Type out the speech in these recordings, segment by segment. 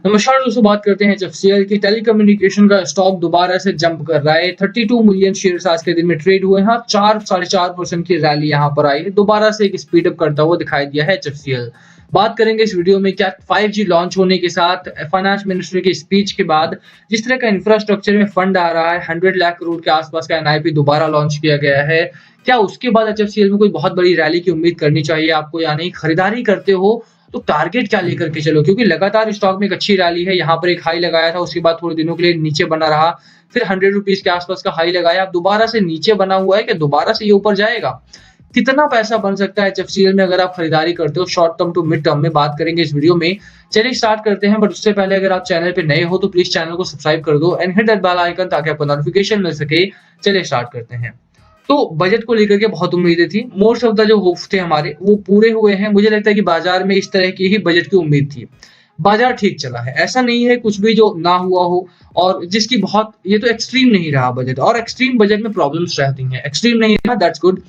नमस्कार दोस्तों, बात करते हैं एचएफसीएल की। टेलीकम्युनिकेशन का स्टॉक दोबारा से जंप कर रहा है। 32 मिलियन शेयर्स आज के दिन में ट्रेड हुए हैं। 4 साढ़े 4% की रैली यहाँ पर आई है। दोबारा से एक स्पीड अप करता हुआ दिखाई दिया है एचएफसीएल। बात करेंगे इस वीडियो में क्या 5G लॉन्च होने के साथ फाइनेंस मिनिस्टर की स्पीच के बाद जिस तरह का इंफ्रास्ट्रक्चर में फंड आ रहा है, 100 लाख करोड़ के आसपास का एनआईपी दोबारा लॉन्च किया गया है। क्या उसके बाद एचएफसीएल में कोई बहुत बड़ी रैली की उम्मीद करनी चाहिए आपको या नहीं? खरीदारी करते हो तो टारगेट क्या लेकर के चलो, क्योंकि लगातार स्टॉक में एक अच्छी रैली है। यहाँ पर एक हाई लगाया था, उसके बाद थोड़े दिनों के लिए नीचे बना रहा, फिर 100 रुपीज के आसपास का हाई लगाया, अब दोबारा से नीचे बना हुआ है कि दोबारा से ये ऊपर जाएगा। कितना पैसा बन सकता है एचएफसीएल में अगर आप खरीदारी करते हो short term to mid term में, बात करेंगे इस वीडियो में। चलिए स्टार्ट करते हैं, बट उससे पहले अगर आप चैनल पे नए हो तो प्लीज चैनल को सब्सक्राइब कर दो and hit that bell icon ताकि आपको नोटिफिकेशन मिल सके। चलिए स्टार्ट करते हैं। तो बजट को लेकर के बहुत उम्मीदें थी। मोस्ट ऑफ द जो होप्स थे हमारे वो पूरे हुए हैं। मुझे लगता है कि बाजार में इस तरह की ही बजट की उम्मीद थी। बाजार ठीक चला है, ऐसा नहीं है कुछ भी जो ना हुआ हो। और जिसकी बहुत, ये तो एक्सट्रीम नहीं रहा बजट, और एक्सट्रीम बजट में प्रॉब्लम्स रहती हैं। एक्सट्रीम नहीं रहा, दैट्स गुड।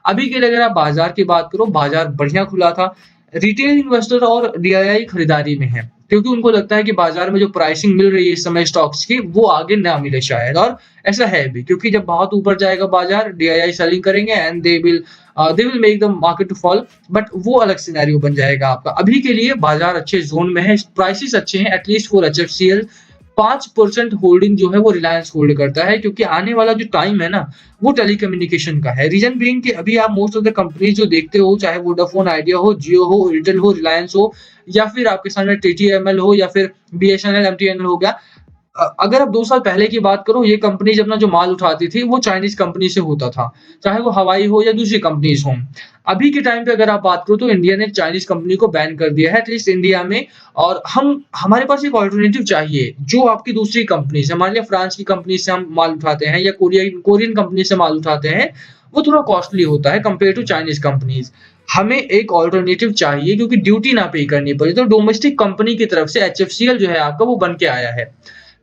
अभी के लिए अगर आप बाजार की बात करो, बाजार बढ़िया खुला था। रिटेल इन्वेस्टर और डीआईआई खरीदारी में है, क्योंकि उनको लगता है कि बाजार में जो प्राइसिंग मिल रही है इस समय स्टॉक्स की, वो आगे ना मिले शायद। और ऐसा है भी, क्योंकि जब बहुत ऊपर जाएगा बाजार, डीआईआई सेलिंग करेंगे and they will make the market to fall. But वो अलग सिनेरियो बन जाएगा आपका। अभी के लिए बाजार अच्छे जोन में है, प्राइसेस अच्छे हैं, एटलीस्ट फॉर एचएफसीएल। 5% होल्डिंग जो है वो रिलायंस होल्ड करता है, क्योंकि आने वाला जो टाइम है ना वो टेलीकम्युनिकेशन का है। रीजन बीइंग कि अभी आप मोस्ट ऑफ द कंपनीज जो देखते हो, चाहे वोडाफोन आइडिया हो, जियो हो, एयरटेल हो, रिलायंस हो, या फिर आपके सामने टीटीएमएल हो, या फिर बीएसएनएल, एमटीएनएल हो गया। अगर आप 2 साल पहले की बात करो, ये कंपनी जब ना जो माल उठाती थी वो चाइनीज कंपनी से होता था, चाहे वो हवाई हो या दूसरी कंपनीज हो। अभी के टाइम पे अगर आप बात करो तो इंडिया ने चाइनीज कंपनी को बैन कर दिया है, एटलीस्ट इंडिया में। और हमारे पास एक ऑल्टरनेटिव चाहिए जो आपकी दूसरी कंपनी से, मान लिया फ्रांस की कंपनी से हम माल उठाते हैं या कोरियन कंपनी से माल उठाते हैं, वो थोड़ा कॉस्टली होता है कंपेयर टू चाइनीज कंपनीज। हमें एक ऑल्टरनेटिव चाहिए क्योंकि ड्यूटी ना पे करनी पड़े, तो डोमेस्टिक कंपनी की तरफ से एचएफसीएल जो है आपका वो बन के आया है।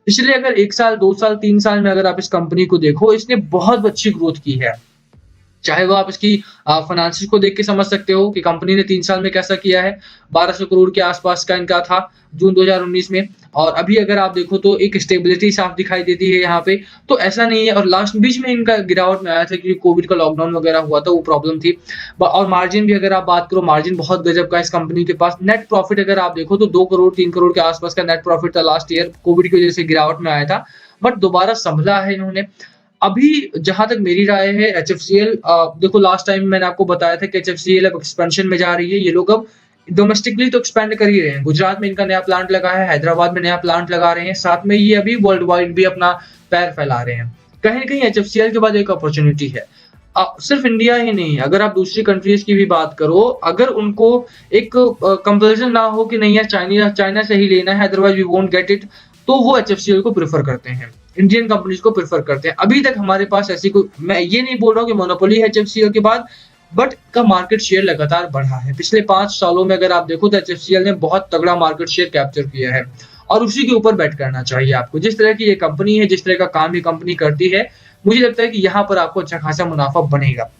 पिछले अगर 1 साल, 2 साल, 3 साल में अगर आप इस कंपनी को देखो, इसने बहुत अच्छी ग्रोथ की है। चाहे वो आप इसकी फाइनेंशियल को देख के समझ सकते हो कि कंपनी ने 3 साल में कैसा किया है। 1200 करोड़ के आसपास का इनका था जून 2019 में, और अभी अगर आप देखो तो एक स्टेबिलिटी साफ दिखाई देती है यहाँ पे। तो ऐसा नहीं है, और लास्ट बीच में इनका गिरावट में आया था क्योंकि कोविड का लॉकडाउन वगैरह हुआ था, वो प्रॉब्लम थी। और मार्जिन भी अगर आप बात करो, मार्जिन बहुत गजब का इस कंपनी के पास। नेट प्रॉफिट अगर आप देखो तो 2 करोड़ 3 करोड़ के आसपास का नेट प्रॉफिट था लास्ट ईयर, कोविड की वजह से गिरावट में आया था, बट दोबारा संभला है इन्होंने। अभी जहां तक मेरी राय है, एचएफसीएल देखो, लास्ट टाइम मैंने आपको बताया था कि एचएफसीएल अब एक्सपेंशन में जा रही है। ये लोग अब डोमेस्टिकली तो एक्सपेंड कर ही रहे हैं। गुजरात में इनका नया प्लांट लगा है, हैदराबाद में नया प्लांट लगा रहे हैं, साथ में ये अभी वर्ल्ड वाइड भी अपना पैर फैला रहे हैं। कहीं ना कहीं एचएफसीएल के बाद एक अपॉर्चुनिटी है। सिर्फ इंडिया ही नहीं, अगर आप दूसरी कंट्रीज की भी बात करो, अगर उनको एक कंपल्सन ना हो कि नहीं यार चाइना से ही लेना है, otherwise we won't get it, तो वो एचएफसीएल को प्रेफर करते हैं, इंडियन कंपनीज को प्रेफर करते हैं। अभी तक हमारे पास ऐसी कोई, मैं ये नहीं बोल रहा हूँ कि मोनोपोली है एचएफसीएल के बाद, बट का मार्केट शेयर लगातार बढ़ा है। पिछले 5 सालों में अगर आप देखो तो एचएफसीएल ने बहुत तगड़ा मार्केट शेयर कैप्चर किया है, और उसी के ऊपर बेट करना चाहिए आपको। जिस तरह की ये कंपनी है, जिस तरह का काम ये कंपनी करती है, मुझे लगता है कि यहाँ पर आपको अच्छा खासा मुनाफा बनेगा।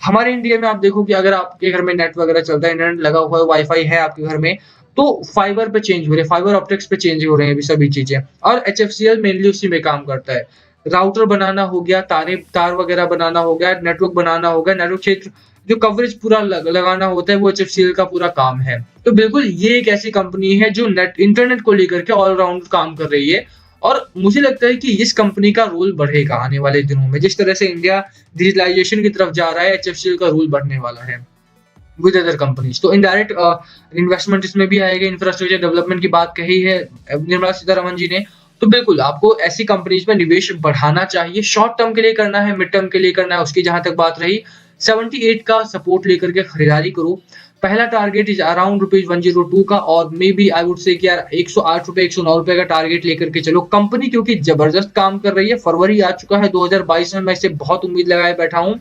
हमारे इंडिया में आप देखो कि अगर आपके घर में नेट वगैरह चलता है, इंटरनेट लगा हुआ है, वाईफाई है आपके घर में, तो फाइबर पे चेंज हो रहे हैं, फाइबर ऑप्टिक्स पे चेंज हो रहे हैं अभी सभी चीजें, और एचएफसीएल मेनली उसी में काम करता है। राउटर बनाना हो गया, तार वगैरह बनाना हो गया, नेटवर्क बनाना हो गया, नेटवर्क क्षेत्र जो कवरेज पूरा लगाना होता है, वो एचएफसीएल का पूरा काम है। तो बिल्कुल ये एक ऐसी कंपनी है जो इंटरनेट को लेकर के ऑलराउंड काम कर रही है, और मुझे लगता है कि इस कंपनी का रोल बढ़ेगा आने वाले दिनों में। जिस तरह से इंडिया डिजिटलाइजेशन की तरफ जा रहा है, एचएफसीएल का रोल बढ़ने वाला है विद अदर कंपनीज। तो इनडायरेक्ट इन्वेस्टमेंट इसमें भी आएगा। इंफ्रास्ट्रक्चर डेवलपमेंट की बात कही है निर्मला सीतारमन जी ने, तो बिल्कुल आपको ऐसी कंपनीज में निवेश बढ़ाना चाहिए। शॉर्ट टर्म के लिए करना है, मिड टर्म के लिए करना है, उसकी जहां तक बात रही, 78 का सपोर्ट लेकर के खरीदारी करो। पहला टारगेट इज अराउंड ₹102 का, और may B I would say कि यार 108 रुपए, 109 रुपए का टारगेट लेकर के चलो। कंपनी क्योंकि जबरदस्त काम कर रही है, फरवरी आ चुका है 2022 में, मैं इससे बहुत उम्मीद लगाए बैठा हूं।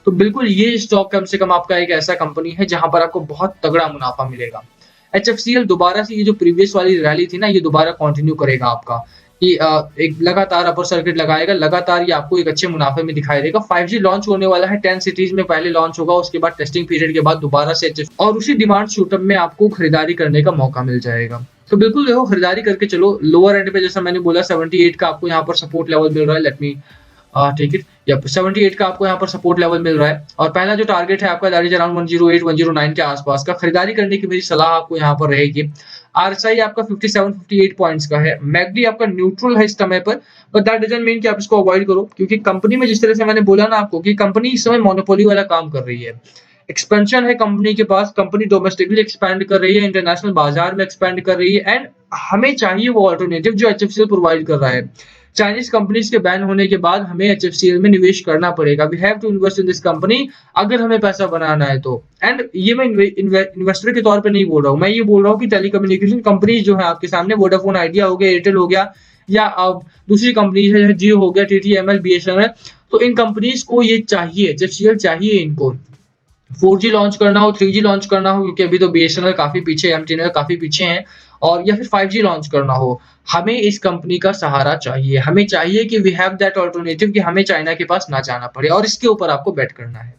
तो बिल्कुल ये स्टॉक कम से कम आपका एक ऐसा कंपनी है जहां पर आपको बहुत तगड़ा मुनाफा मिलेगा। एचएफसीएल दोबारा से ये जो प्रीवियस वाली रैली थी ना, ये दोबारा कंटिन्यू करेगा आपका, कि एक लगातार अपर सर्किट लगाएगा, लगातार ये आपको एक अच्छे मुनाफे में दिखाई देगा। 5G लॉन्च होने वाला है, 10 सिटीज में पहले लॉन्च होगा, उसके बाद टेस्टिंग पीरियड के बाद दोबारा से और उसी डिमांड शूटअप में आपको खरीदारी करने का मौका मिल जाएगा। तो बिल्कुल देखो खरीदारी करके चलो। लोअर एंड पे जैसा मैंने बोला 78 का आपको यहाँ पर सपोर्ट लेवल मिल रहा है। Let me take it. या 78 का आपको यहाँ पर सपोर्ट लेवल मिल रहा है और पहला जो टारगेट है आपका दैट इज अराउंड 108 109 के आसपास का। खरीदारी करने की मेरी सलाह आपको यहाँ पर रहेगी। आरएसआई आपका 57 58 पॉइंट्स का है। मैकडी आपका न्यूट्रल है इस समय पर, बट दैट डजंट मीन कि आप इसको अवॉइड करो, क्योंकि कंपनी में जिस तरह से मैंने बोला ना आपको कि कंपनी इस समय मोनोपोली वाला काम कर रही है। एक्सपेंशन है कंपनी के पास, कंपनी डोमेस्टिकली एक्सपैंड कर रही है, इंटरनेशनल बाजार में एक्सपैंड कर रही है, एंड हमें चाहिए वो अल्टरनेटिव जो एचएफसीएल प्रोवाइड कर रहा है। चाइनीज कंपनीज के बैन होने के बाद हमें एचएफसीएल में निवेश करना पड़ेगा। We have to invest in this company अगर हमें पैसा बनाना है तो। एंड ये मैं इन्वेस्टर के तौर पे नहीं बोल रहा हूँ, मैं ये बोल रहा हूँ कि टेलीकम्युनिकेशन कंपनी जो है आपके सामने, वोडाफोन आइडिया हो गया, एयरटेल हो गया, या दूसरी कंपनी है जियो हो गया, टीटीएमएल, बीएसएनएल, तो इन कंपनीज को ये चाहिए, एचएफसीएल चाहिए इनको 4G लॉन्च करना हो, 3G लॉन्च करना हो, क्योंकि अभी तो बीएसएनएल काफी पीछे, एमटीएनएल काफी पीछे हैं, और या फिर 5G लॉन्च करना हो, हमें इस कंपनी का सहारा चाहिए। हमें चाहिए कि वी हैव दैट अल्टरनेटिव, कि हमें चाइना के पास ना जाना पड़े, और इसके ऊपर आपको बेट करना है।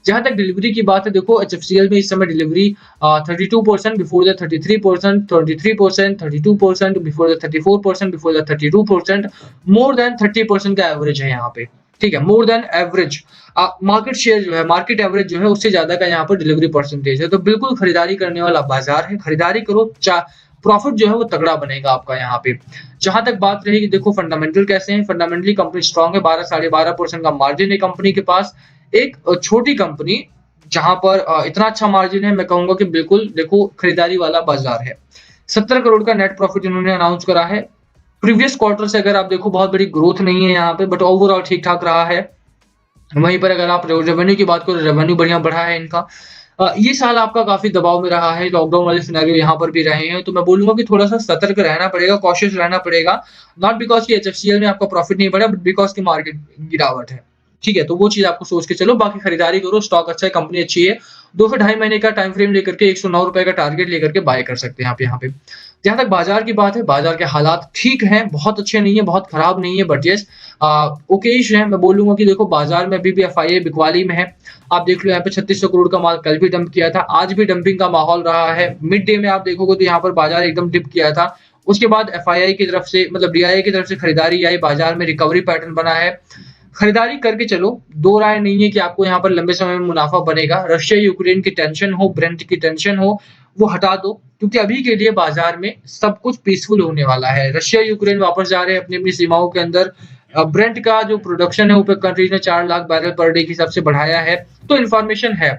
जहां तक डिलीवरी की बात है, देखो एचएफसीएल में इस समय delivery 32%, before the 33%, 23%, 32%, before the 34%, before the 32%, more than 30% का एवरेज है यहाँ पे। ठीक है, more than average market share जो है, मार्केट एवरेज जो है उससे ज्यादा का यहाँ पर डिलीवरी परसेंटेज है। तो बिल्कुल खरीदारी करने वाला बाजार है, खरीदारी करो, प्रॉफिट जो है वो तगड़ा बनेगा आपका यहाँ पे। जहां तक बात रहेगी, देखो फंडामेंटल कैसे हैं, फंडामेंटली कंपनी स्ट्रांग है, 12-12.5% का मार्जिन है कंपनी के पास। एक छोटी कंपनी जहां पर इतना अच्छा मार्जिन है, मैं कहूंगा कि बिल्कुल देखो खरीदारी वाला बाजार है। 70 करोड़ का नेट प्रॉफिट इन्होंने अनाउंस करा है। प्रीवियस क्वार्टर से अगर आप देखो बहुत बड़ी ग्रोथ नहीं है यहाँ पे, बट ओवरऑल ठीक ठाक रहा है। वहीं पर अगर आप रेवेन्यू की बात करो, रेवेन्यू बढ़िया बढ़ा है इनका। ये साल आपका काफी दबाव में रहा है, लॉकडाउन वाले सिनेरियो यहाँ पर भी रहे हैं, तो मैं बोलूंगा कि थोड़ा सा सतर्क रहना पड़ेगा, कॉशियस रहना पड़ेगा। नॉट बिकॉज की एचएफसीएल में आपका प्रॉफिट नहीं बढ़ा, बट बिकॉज की मार्केट गिरावट है। ठीक है, तो वो चीज आपको सोच के चलो। बाकी खरीदारी करो, स्टॉक अच्छा है, कंपनी अच्छी है। 2 से 2.5 महीने का टाइम फ्रेम लेकर के 109 रुपए का टारगेट लेकर के बाय कर सकते हैं आप यहाँ पे। जहां तक बाजार की बात है, बाजार के हालात ठीक हैं, बहुत अच्छे नहीं है, बहुत खराब नहीं है, बट यस ओकेश है। मैं बोलूंगा कि देखो बाजार में अभी भी एफआईआई बिकवाली में है। आप देख लो यहाँ पे 3600 करोड़ का माल कल भी डंप किया था, आज भी डंपिंग का माहौल रहा है। मिड डे में आप देखोगे तो यहाँ पर बाजार एकदम डिप किया था, उसके बाद एफआईआई की तरफ से, मतलब डीआईआई की तरफ से खरीदारी आई, बाजार में रिकवरी पैटर्न बना है। खरीदारी करके चलो, दो राय नहीं है कि आपको यहाँ पर लंबे समय में मुनाफा बनेगा। रशिया यूक्रेन की टेंशन हो, ब्रेंट की टेंशन हो, वो हटा दो, क्योंकि अभी के लिए बाजार में सब कुछ पीसफुल होने वाला है। रशिया यूक्रेन वापस जा रहे हैं अपनी अपनी सीमाओं के अंदर। ब्रेंट का जो प्रोडक्शन है ओपेक कंट्रीज ने 4 लाख बैरल पर डे के हिसाब से बढ़ाया है। तो इन्फॉर्मेशन है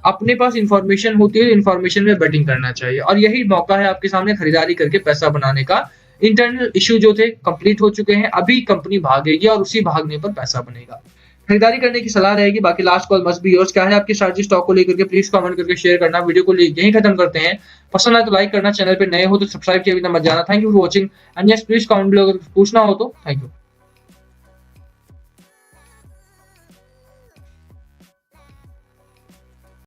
अपने पास इन्फॉर्मेशन होती है, इन्फॉर्मेशन में बेटिंग करना चाहिए, और यही मौका है आपके सामने खरीदारी करके पैसा बनाने का। इंटरनल इश्यू जो थे कंप्लीट हो चुके हैं, अभी कंपनी भागेगी और उसी भागने पर पैसा बनेगा। खरीदारी करने की सलाह रहेगी। बाकी last call must be yours. क्या है आपकी स्ट्रैटेजी स्टॉक को लेकर के, प्लीज कमेंट करके शेयर करना। वीडियो को यहीं खत्म करते हैं। पसंद आए तो लाइक करना, चैनल पे नए हो तो सब्सक्राइब किया भी मत जाना। Thank you for watching, and yes please comment below अगर पूछना हो तो। Thank you.